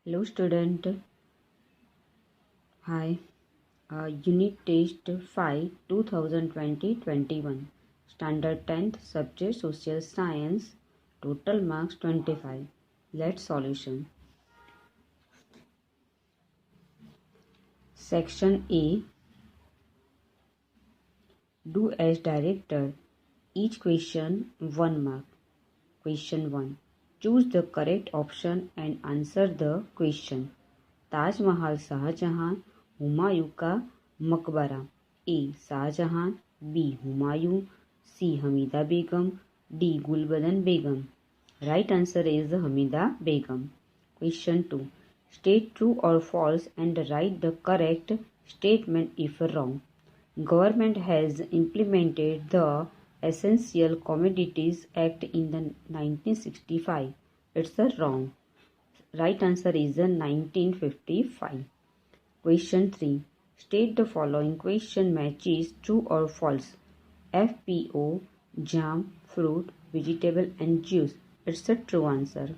Hello student. Hi. Unit Test 5 2020-21. Standard 10th Subject Social Science. Total marks 25. Let's solution. Section A. Do as directed. Each question 1 mark. Question 1. Choose the correct option and answer the question. Taj Mahal Shahjahan, Humayun का मकबरा. A. Shahjahan, B. Humayun, C. Hamida Begum, D. Gulbadan Begum. Right answer is Hamida Begum. Question 2. State true or false and write the correct statement if wrong. Government has implemented the Essential Commodities Act in the 1965. It's a wrong. Right answer is 1955. Question 3. State the following question matches true or false. FPO, jam, fruit, vegetable and juice. It's a true answer.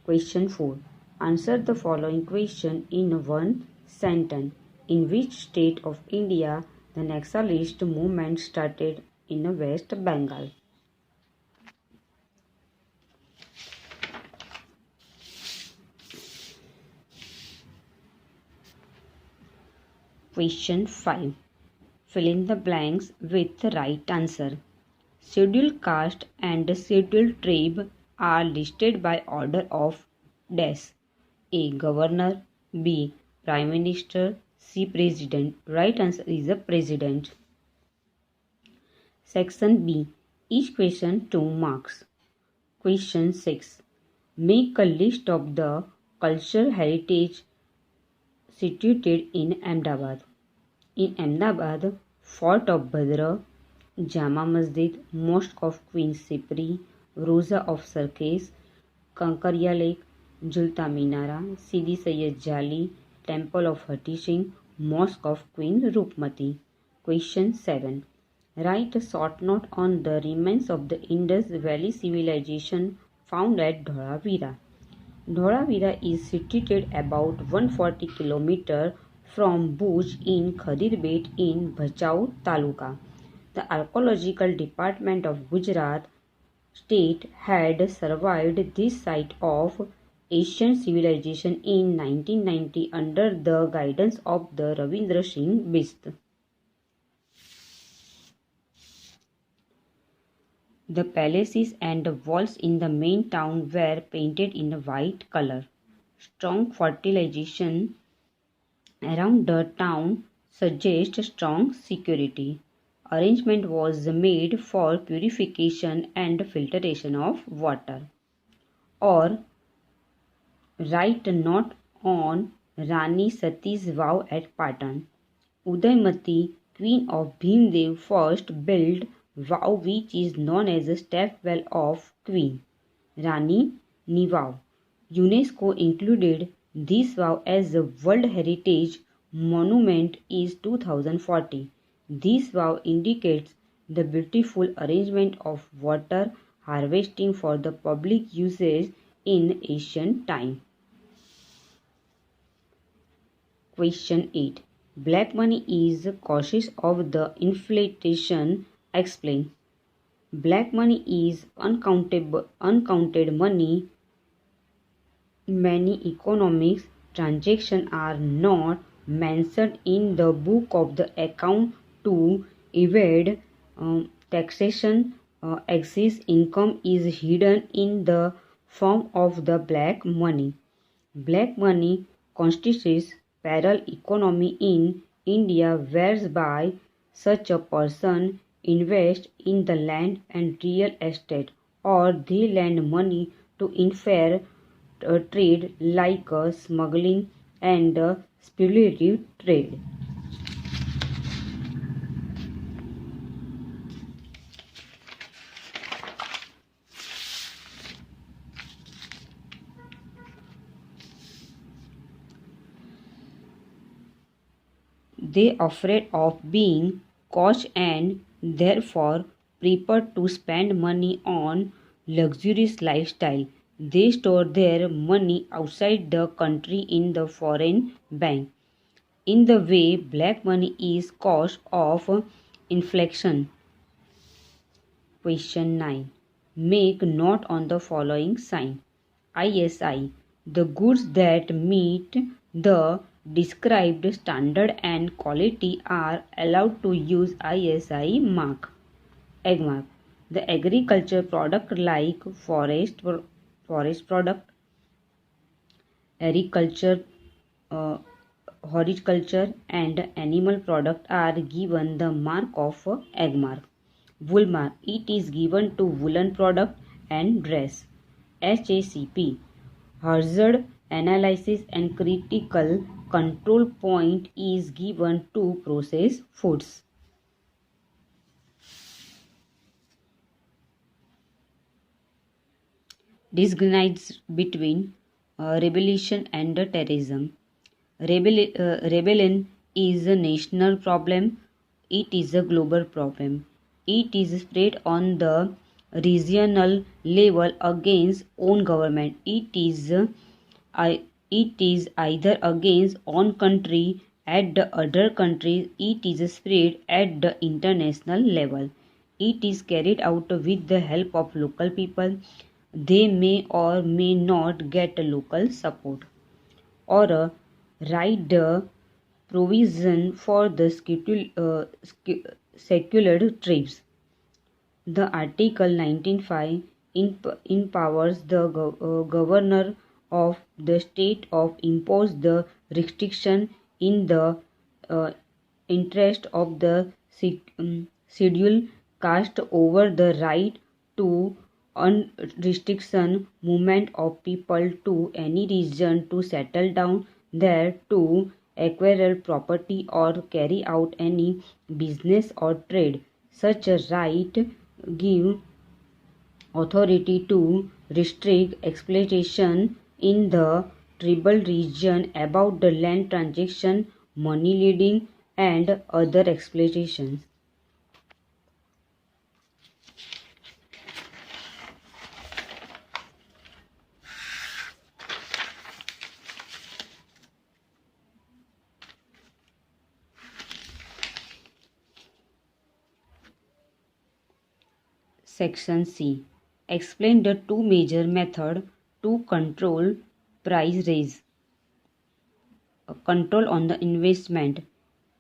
Question 4. Answer the following question in one sentence. In which state of India the Naxalist movement started in West Bengal? Question 5. Fill in the blanks with the right answer. Scheduled caste and scheduled tribe are listed by order of dash. A. Governor, B. Prime Minister, C. President. Right answer is the President. Section B. Each question 2 marks. Question 6. Make a list of the cultural heritage situated in Ahmedabad. In Ahmedabad, Fort of Badra, Jama Masjid, Mosque of Queen Sipri, Rosa of Sarkis, Kankaria Lake, Julta Minara, Sidi Sayyid Jali, Temple of Hati Singh, Mosque of Queen Rupmati. Question 7. Write a short note on the remains of the Indus Valley civilization found at Dhoravira. Dhoravira is situated about 140 km from Bhuj in Khadirbet in Bhachau Taluka. The Archaeological Department of Gujarat state had surveyed this site of ancient civilization in 1990 under the guidance of the Ravindra Singh Bist. The palaces and the walls in the main town were painted in a white color. Strong fertilization around the town suggests strong security. Arrangement was made for purification and filtration of water. Or write a note on Rani Sati's vow at Patan. Udaymati, queen of Bhimdev, first built vow which is known as the step well of Queen Rani Nivav. UNESCO included this vow as a World Heritage Monument is 2040. This vow indicates the beautiful arrangement of water harvesting for the public usage in ancient time. Question 8. Black money is causes of the inflation. Explain. Black money is uncounted money. Many economics transactions are not mentioned in the book of the account to evade taxation. Excess income is hidden in the form of the black money. Black money constitutes parallel economy in India whereby such a person invests in the land and real estate or they lend money to unfair trade like smuggling and speculative trade. They afraid of being caught and therefore prefer to spend money on luxurious lifestyle. They store their money outside the country in the foreign bank. In the way, black money is cause of inflation. Question 9. Make note on the following sign. ISI. The goods that meet the described standard and quality are allowed to use ISI mark. Egg mark. The agriculture product like forest product, agriculture, uh, horticulture and animal product are given the mark of egg mark. Wool mark. It is given to woolen product and dress. HACP. Hazard analysis and critical control point is given to processed foods. Discriminates between rebellion and terrorism. Rebellion is a national problem. It is a global problem. It is spread on the regional level against own government. It is either against own country at the other countries. It is spread at the international level. It is carried out with the help of local people. They may or may not get local support or write the provision for the secular trips. The Article 19.5 empowers the governor of the state of impose the restriction in the uh, interest of the scheduled caste over the right to unrestriction movement of people to any region to settle down there to acquire property or carry out any business or trade. Such a right give authority to restrict exploitation in the tribal region about the land transaction, money lending, and other exploitations. Section C. Explain the two major methods to control price rise. Control on the investment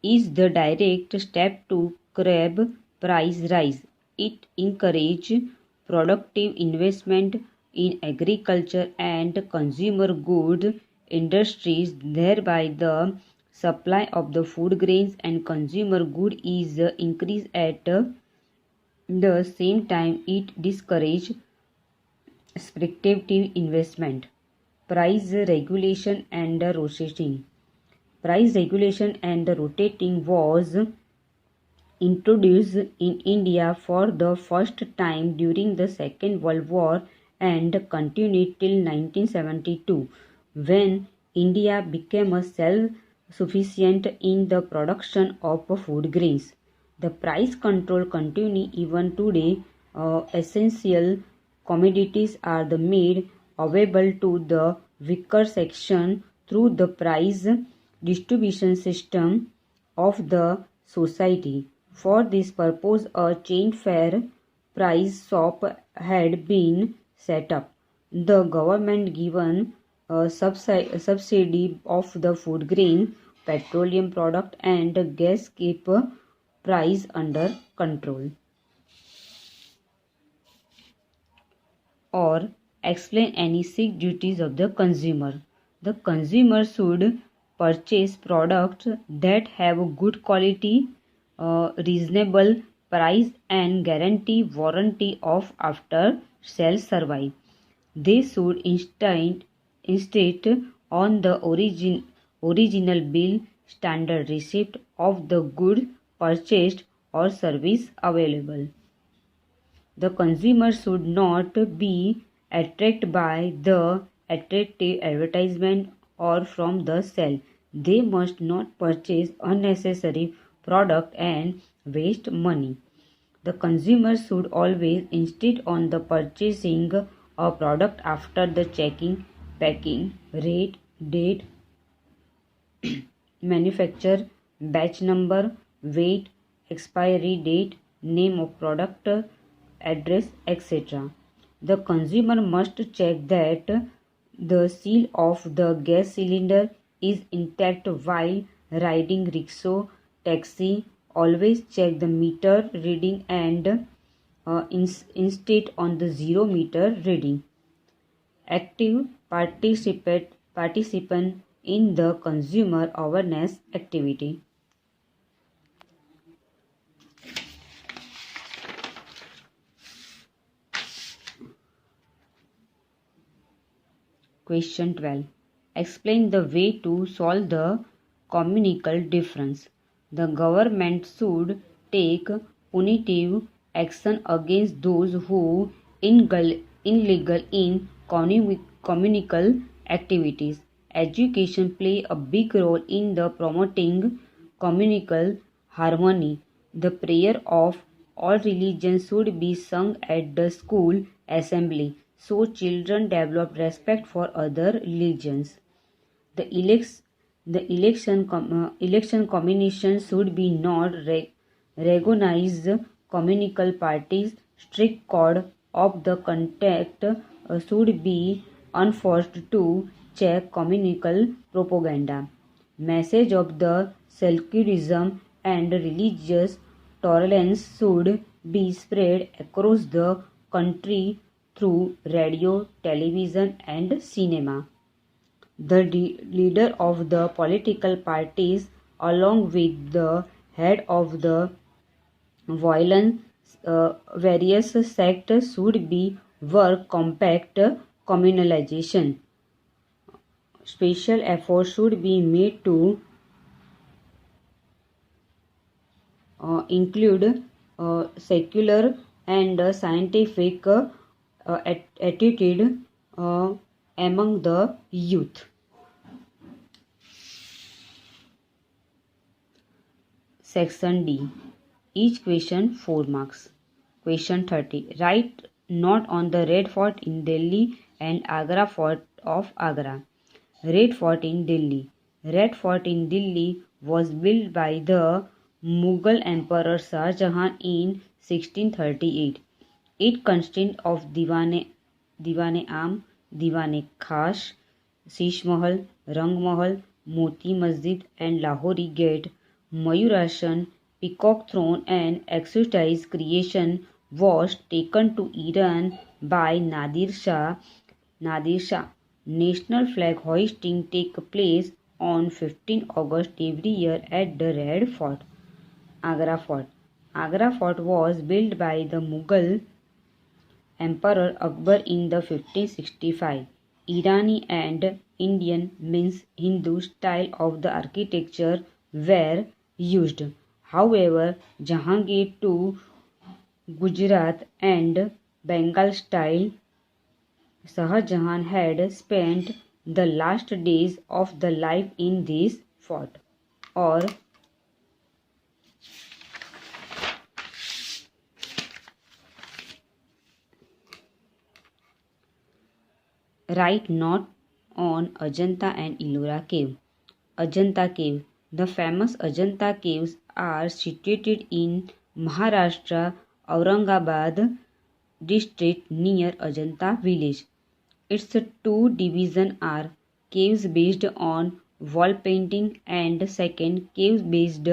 is the direct step to curb price rise. It encourages productive investment in agriculture and consumer goods industries, thereby the supply of the food grains and consumer goods is increased at the same time. It discourages speculative investment. Price regulation and rotating. Price regulation and rotating was introduced in India for the first time during the Second World War and continued till 1972 when India became self-sufficient in the production of food grains. The price control continues even today. Essential commodities are made available to the weaker section through the price distribution system of the society. For this purpose, a chain fair price shop had been set up. The government given a subsidy of the food grain, petroleum product and gas keep price under control. Or explain any six duties of the consumer. The consumer should purchase products that have good quality, reasonable price and guarantee warranty of after sales service. They should instate on the original bill standard receipt of the good purchased or service available. The consumer should not be attracted by the attractive advertisement or from the sale. They must not purchase unnecessary product and waste money. The consumer should always insist on the purchasing a product after the checking, packing, rate, date, manufacture, batch number, weight, expiry date, name of product, address, etc. The consumer must check that the seal of the gas cylinder is intact while riding rickshaw, taxi. Always check the meter reading and instate on the 0 meter reading. Active participant in the consumer awareness activity. Question 12. Explain the way to solve the communal difference. The government should take punitive action against those who illegal in communal activities. Education play a big role in the promoting communal harmony. The prayer of all religions should be sung at the school assembly so children develop respect for other religions. The election commission should be not recognize communal parties. Strict code of the conduct should be enforced to check communal propaganda. Message of the secularism and religious tolerance should be spread across the country through radio, television, and cinema. The leader of the political parties, along with the head of the various sects, should be work compact communalization. Special effort should be made to include secular and scientific attitude among the youth. Section D. Each question 4 marks. Question 30. Write note on the Red Fort in Delhi and Agra Fort of Agra. Red Fort in Delhi. Red Fort in Delhi was built by the Mughal Emperor Shah Jahan in 1638. It consists of Diwan-e-Am, Diwan-e-Khas, Sheesh Mahal, Rang Mahal, Moti Masjid and Lahori Gate. Mayurashan, Peacock Throne and exoticized creation was taken to Iran by Nadir Shah. National flag hoisting takes place on 15 August every year at the Red Fort. Agra Fort. Agra Fort was built by the Mughal Emperor Akbar in the 1565. Irani and Indian means Hindu style of the architecture were used. However, Jahangir to Gujarat and Bengal style Shah Jahan had spent the last days of the life in this fort. Or write note on Ajanta and Ellora cave. Ajanta cave. The famous Ajanta caves are situated in Maharashtra, Aurangabad district near Ajanta village. Its two divisions are caves based on wall painting and second caves based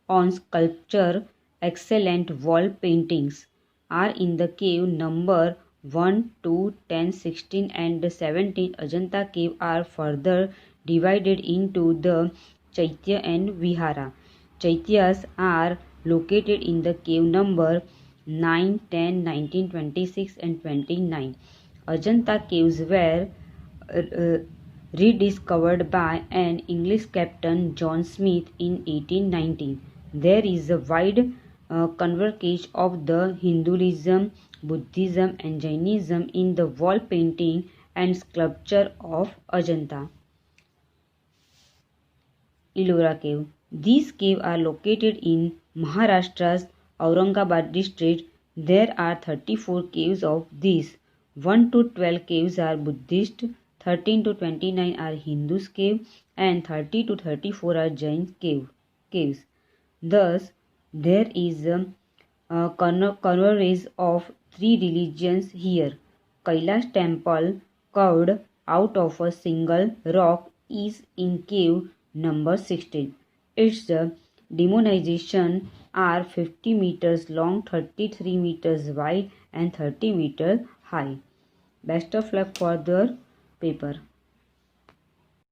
on sculpture. Excellent wall paintings are in the cave number 1, 2, 10, 16 and 17. Ajanta cave are further divided into the Chaitya and Vihara. Chaityas are located in the cave number 9, 10, 19, 26 and 29. Ajanta caves were rediscovered by an English captain John Smith in 1819. There is a wide convergence of the Hinduism, Buddhism and Jainism in the wall painting and sculpture of Ajanta. Ellora cave. These caves are located in Maharashtra's Aurangabad district. There are 34 caves of these. 1 to 12 caves are Buddhist, 13 to 29 are Hindus cave, and 30 to 34 are Jain caves. Thus, there is a convergence of three religions here. Kailash temple, carved out of a single rock, is in cave number 16. Its demonization are 50 meters long, 33 meters wide, and 30 meters high. Best of luck for the paper.